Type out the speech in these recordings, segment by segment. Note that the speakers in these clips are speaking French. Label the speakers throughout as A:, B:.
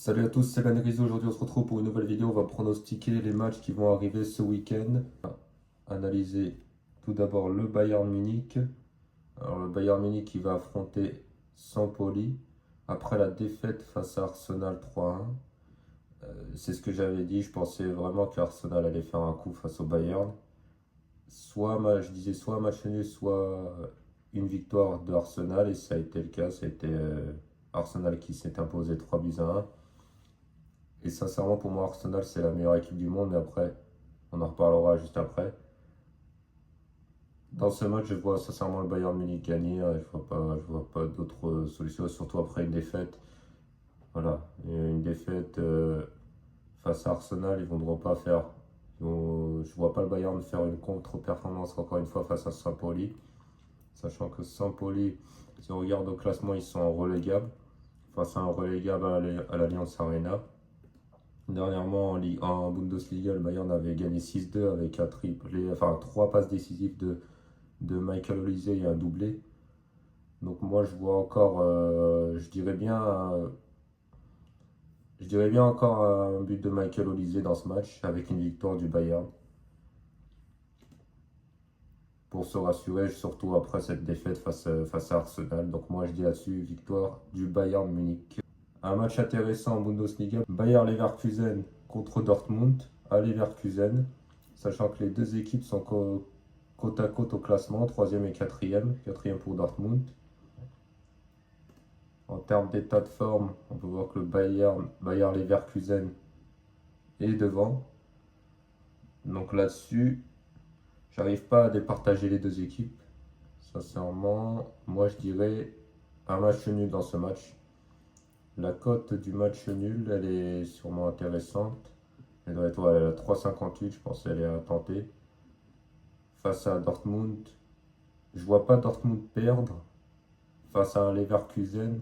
A: Salut à tous, c'est Ben Rizzo. Aujourd'hui, on se retrouve pour une nouvelle vidéo. On va pronostiquer les matchs qui vont arriver ce week-end. Analyser tout d'abord le Bayern Munich. Alors, le Bayern Munich qui va affronter Sampoli après la défaite face à Arsenal 3-1. C'est ce que j'avais dit. Je pensais vraiment qu'Arsenal allait faire un coup face au Bayern. Je disais soit un match nul, soit une victoire de Arsenal. Et ça a été le cas. Ça a été Arsenal qui s'est imposé 3-1. Et sincèrement, pour moi, Arsenal, c'est la meilleure équipe du monde. Mais après, on en reparlera juste après. Dans ce match, je vois sincèrement le Bayern Munich gagner. Je vois pas d'autres solutions, surtout après une défaite. Voilà, une défaite face à Arsenal, ils ne voudront pas faire. Je vois pas le Bayern faire une contre-performance encore une fois face à Sampoli. Sachant que Sampoli, si on regarde au classement, ils sont en relégable. Face à un relégable à l'Allianz Arena. Dernièrement, en Bundesliga, le Bayern avait gagné 6-2 avec un triplé, enfin 3 passes décisives de Michael Olise et un doublé. Donc moi je vois encore, je dirais bien encore un but de Michael Olise dans ce match avec une victoire du Bayern. Pour se rassurer, surtout après cette défaite face à Arsenal. Donc moi je dis là-dessus victoire du Bayern Munich. Un match intéressant en Bundesliga, Bayer Leverkusen contre Dortmund à Leverkusen, sachant que les deux équipes sont côte à côte au classement, troisième et quatrième, quatrième pour Dortmund. En termes d'état de forme, on peut voir que le Bayer Leverkusen est devant. Donc là-dessus, j'arrive pas à départager les deux équipes. Sincèrement, moi je dirais un match nul dans ce match. La cote du match nul, elle est sûrement intéressante. Elle doit être à 3,58, je pense qu'elle est à tenter. Face à Dortmund, je vois pas Dortmund perdre. Face à un Leverkusen,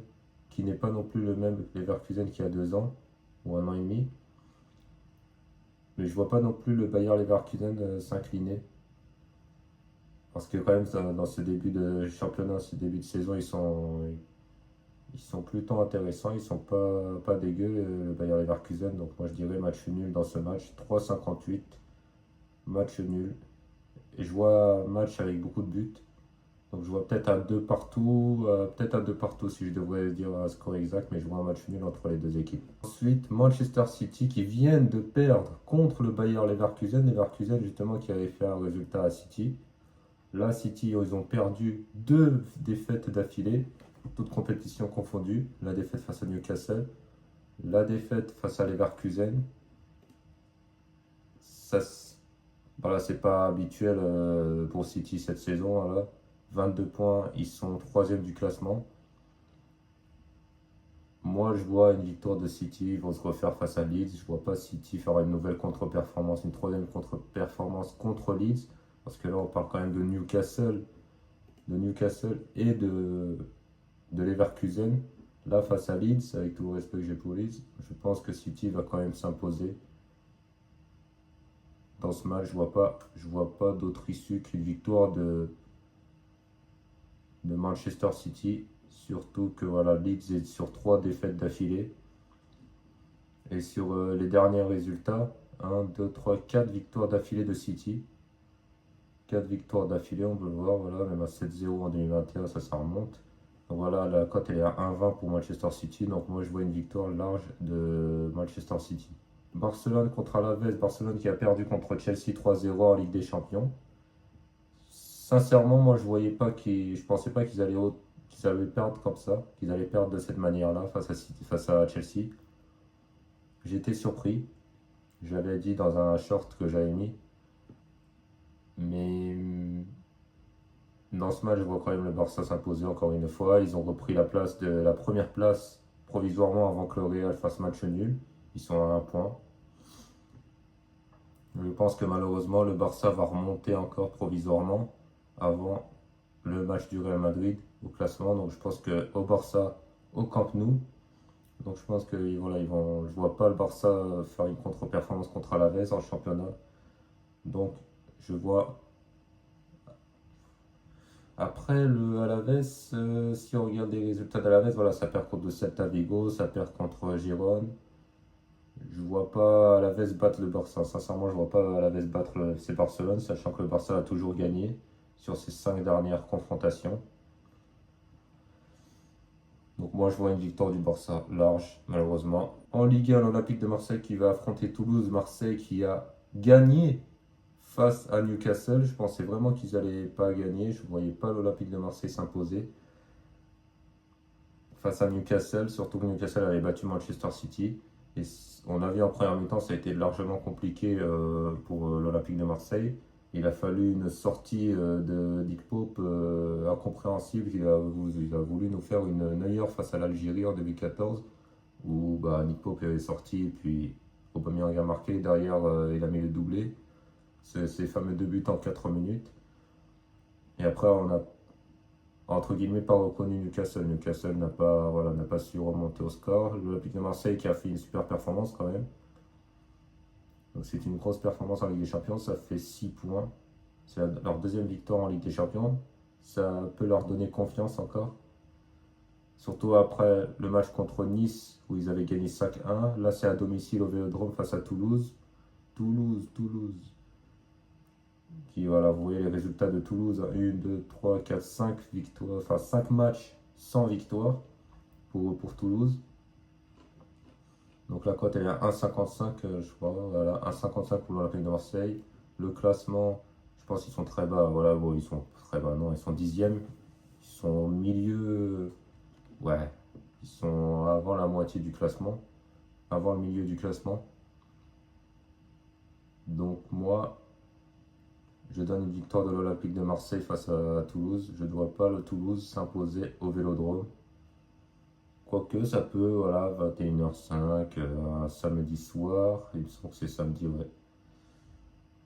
A: qui n'est pas non plus le même Leverkusen qu'il y a 2 ans, ou un an et demi. Mais je vois pas non plus le Bayer Leverkusen s'incliner. Parce que quand même, dans ce début de championnat, ce début de saison, ils sont plutôt intéressants. Ils sont pas dégueux, le Bayer Leverkusen. Donc moi je dirais match nul dans ce match. 3,58, match nul. Et je vois un match avec beaucoup de buts. Donc je vois peut-être à deux partout si je devrais dire un score exact, mais je vois un match nul entre les deux équipes. Ensuite, Manchester City qui viennent de perdre contre le Bayer Leverkusen. Leverkusen justement qui avait fait un résultat à City. Là, City, ils ont perdu 2 défaites d'affilée, toutes compétitions confondues. La défaite face à Newcastle, la défaite face à Leverkusen. Ça, voilà, c'est pas habituel pour City cette saison. Là. 22 points, ils sont troisième du classement. Moi, je vois une victoire de City. Ils vont se refaire face à Leeds. Je vois pas City faire une nouvelle contre-performance, une troisième contre-performance contre Leeds. Parce que là, on parle quand même de Newcastle et de Leverkusen. Là, face à Leeds, avec tout le respect que j'ai pour Leeds, je pense que City va quand même s'imposer. Dans ce match, je vois pas d'autre issue qu'une victoire de Manchester City. Surtout que voilà, Leeds est sur 3 défaites d'affilée. Et sur les derniers résultats, 1, 2, 3, 4 victoires d'affilée de City. 4 victoires d'affilée, on peut le voir, voilà, même à 7-0 en 2021, ça remonte. Donc voilà, la cote elle est à 1,20 pour Manchester City. Donc moi je vois une victoire large de Manchester City. Barcelone contre Alaves, Barcelone qui a perdu contre Chelsea 3-0 en Ligue des Champions. Sincèrement, moi je pensais pas qu'ils allaient perdre comme ça, qu'ils allaient perdre de cette manière-là face à Chelsea. J'étais surpris. Je l'avais dit dans un short que j'avais mis. Mais dans ce match, je vois quand même le Barça s'imposer encore une fois. Ils ont repris la première place provisoirement avant que le Real fasse match nul. Ils sont à un point. Je pense que malheureusement, le Barça va remonter encore provisoirement avant le match du Real Madrid au classement. Donc je pense que au Barça, au Camp Nou. Donc je pense que voilà, je vois pas le Barça faire une contre-performance contre Alaves en championnat. Donc je vois. Après le Alaves, si on regarde les résultats d'Alaves, voilà, ça perd contre Celta Vigo, ça perd contre Gérone. Je vois pas Alaves battre le Barça. Sincèrement, je vois pas Alaves battre le FC Barcelone, sachant que le Barça a toujours gagné sur ses 5 dernières confrontations. Donc moi, je vois une victoire du Barça large, malheureusement. En Ligue 1, l'Olympique de Marseille qui va affronter Toulouse. Marseille qui a gagné face à Newcastle. Je pensais vraiment qu'ils n'allaient pas gagner. Je ne voyais pas l'Olympique de Marseille s'imposer face à Newcastle, surtout que Newcastle avait battu Manchester City. Et on a vu en première mi-temps, ça a été largement compliqué pour l'Olympique de Marseille. Il a fallu une sortie de Dick Pope incompréhensible. Il a voulu nous faire une Neuer face à l'Algérie en 2014, où bah, Nick Pope est sorti et puis Aubameyang a marqué. Derrière, il a mis le doublé. Ces fameux deux buts en 4 minutes. Et après, on a entre guillemets pas reconnu Newcastle. Newcastle n'a pas su remonter au score. L'Olympique de Marseille qui a fait une super performance quand même. Donc c'est une grosse performance en Ligue des Champions, ça fait 6 points. C'est leur deuxième victoire en Ligue des Champions. Ça peut leur donner confiance encore. Surtout après le match contre Nice où ils avaient gagné 5-1. Là c'est à domicile au Vélodrome face à Toulouse. Toulouse. Qui, voilà, vous voyez les résultats de Toulouse, 1, 2, 3, 4, 5 victoires, enfin 5 matchs sans victoire pour Toulouse. Donc la cote elle est à 1,55 je crois, voilà, 1,55 pour l'Olympique de Marseille. Le classement, je pense qu'ils sont très bas, voilà, bon, ils sont très bas, non, ils sont 10e, ils sont au milieu, ouais, ils sont avant la moitié du classement, avant le milieu du classement. Donc moi, je donne une victoire de l'Olympique de Marseille face à Toulouse. Je ne vois pas le Toulouse s'imposer au Vélodrome. Quoique ça peut, voilà, 21h05, un samedi soir. Il me semble que c'est samedi, ouais.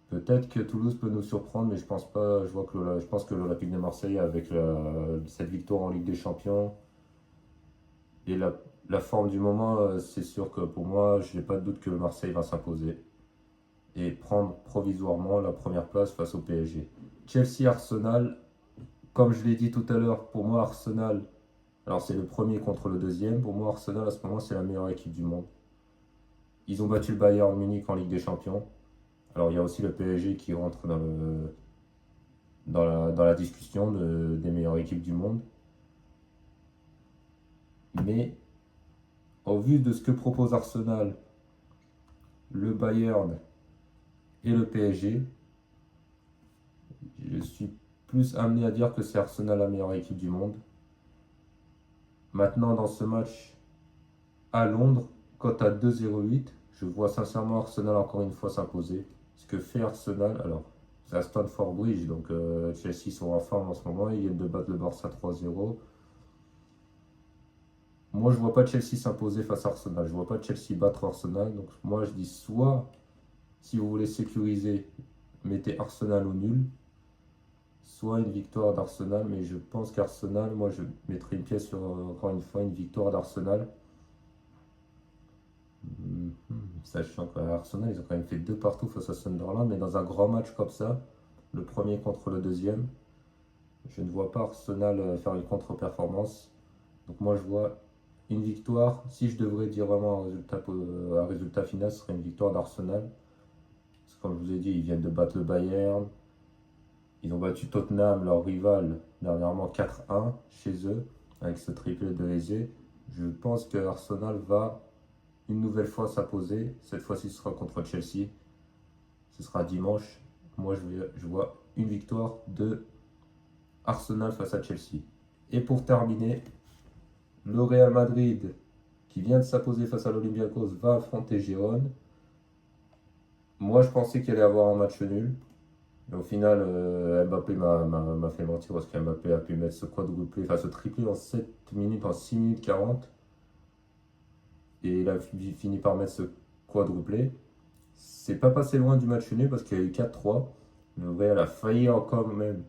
A: Peut-être que Toulouse peut nous surprendre, mais je pense pas. Je pense que l'Olympique de Marseille, avec cette victoire en Ligue des Champions et la forme du moment, c'est sûr que pour moi, je n'ai pas de doute que le Marseille va s'imposer et prendre provisoirement la première place face au PSG. Chelsea-Arsenal, comme je l'ai dit tout à l'heure, pour moi, Arsenal, alors c'est le premier contre le deuxième. Pour moi, Arsenal, à ce moment, c'est la meilleure équipe du monde. Ils ont battu le Bayern Munich en Ligue des Champions. Alors il y a aussi le PSG qui rentre dans la discussion des meilleures équipes du monde. Mais au vu de ce que propose Arsenal, le Bayern et le PSG, je suis plus amené à dire que c'est Arsenal la meilleure équipe du monde. Maintenant, dans ce match à Londres, cote à 2,08, je vois sincèrement Arsenal encore une fois s'imposer. Ce que fait Arsenal, alors c'est à Stamford Bridge, donc Chelsea sont en forme en ce moment, ils viennent de battre le Barça 3-0. Moi, je vois pas Chelsea s'imposer face à Arsenal. Je vois pas Chelsea battre Arsenal. Donc, moi, je dis soit, si vous voulez sécuriser, mettez Arsenal au nul. Soit une victoire d'Arsenal. Mais je pense qu'Arsenal, moi, je mettrai une pièce sur, encore une fois, une victoire d'Arsenal. Sachant qu'Arsenal, ils ont quand même fait 2 partout face à Sunderland. Mais dans un grand match comme ça, le premier contre le deuxième, je ne vois pas Arsenal faire une contre-performance. Donc, moi, je vois une victoire, si je devrais dire vraiment un résultat final, ce serait une victoire d'Arsenal. Parce que comme je vous ai dit, ils viennent de battre le Bayern. Ils ont battu Tottenham, leur rival, dernièrement 4-1 chez eux, avec ce triplé de Eze. Je pense que Arsenal va une nouvelle fois s'imposer. Cette fois-ci, ce sera contre Chelsea. Ce sera dimanche. Moi, je vois une victoire de Arsenal face à Chelsea. Et pour terminer, le Real Madrid, qui vient de s'imposer face à l'Olympiakos, va affronter Gérone. Moi, je pensais qu'il allait avoir un match nul. Et au final, Mbappé m'a fait mentir parce qu'Mbappé a pu mettre ce quadruplé, enfin ce triplé en 7 minutes, en 6 minutes 40. Et il a fini par mettre ce quadruplé. C'est pas passé loin du match nul parce qu'il y a eu 4-3. Le Real a failli encore même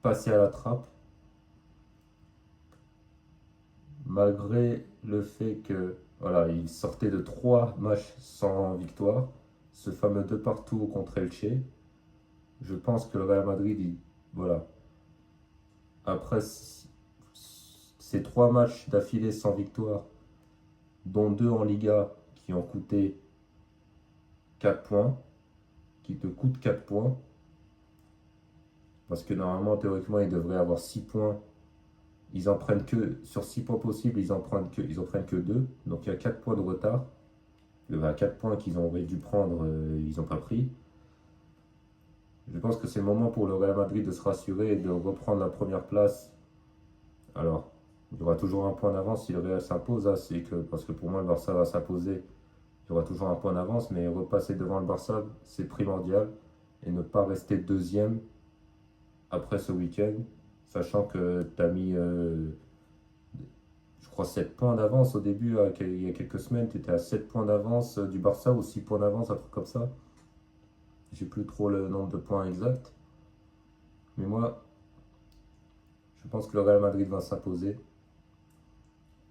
A: passer à la trappe. Malgré le fait que voilà, il sortait de 3 matchs sans victoire, ce fameux 2 partout contre Elche, je pense que le Real Madrid, voilà, après ces 3 matchs d'affilée sans victoire, dont 2 en Liga, qui ont coûté 4 points, qui te coûtent 4 points. Parce que normalement, théoriquement, ils devraient avoir 6 points. Ils en prennent que, sur 6 points possibles, ils en prennent que 2. Donc il y a 4 points de retard. Il y a 4 points qu'ils auraient dû prendre, ils n'ont pas pris. Je pense que c'est le moment pour le Real Madrid de se rassurer et de reprendre la première place. Alors, il y aura toujours un point d'avance si le Real s'impose. Parce que pour moi, le Barça va s'imposer. Il y aura toujours un point d'avance, mais repasser devant le Barça, c'est primordial. Et ne pas rester deuxième après ce week-end, sachant que tu as mis, je crois, 7 points d'avance au début, il y a quelques semaines. Tu étais à 7 points d'avance du Barça ou 6 points d'avance, un truc comme ça. J'ai plus trop le nombre de points exact. Mais moi, je pense que le Real Madrid va s'imposer.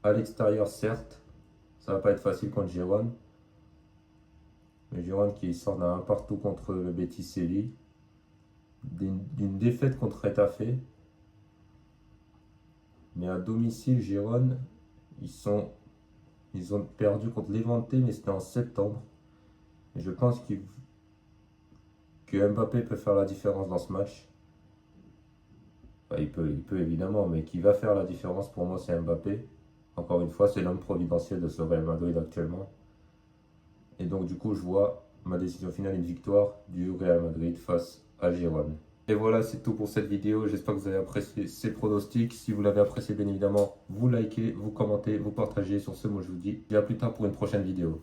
A: À l'extérieur, certes, ça va pas être facile contre Girone. Mais Girone qui sort d'un 1 partout contre le Betis Séville. D'une défaite contre Retafe. Mais à domicile, Girone, ils ont perdu contre Levante, mais c'était en septembre. Et je pense que Mbappé peut faire la différence dans ce match. Enfin, il peut évidemment, mais qui va faire la différence pour moi, c'est Mbappé. Encore une fois, c'est l'homme providentiel de ce Real Madrid actuellement. Et donc, du coup, je vois ma décision finale, une victoire du Real Madrid face à Girone. Et voilà, c'est tout pour cette vidéo. J'espère que vous avez apprécié ces pronostics. Si vous l'avez apprécié, bien évidemment, vous likez, vous commentez, vous partagez. Sur ce, moi, je vous dis à plus tard pour une prochaine vidéo.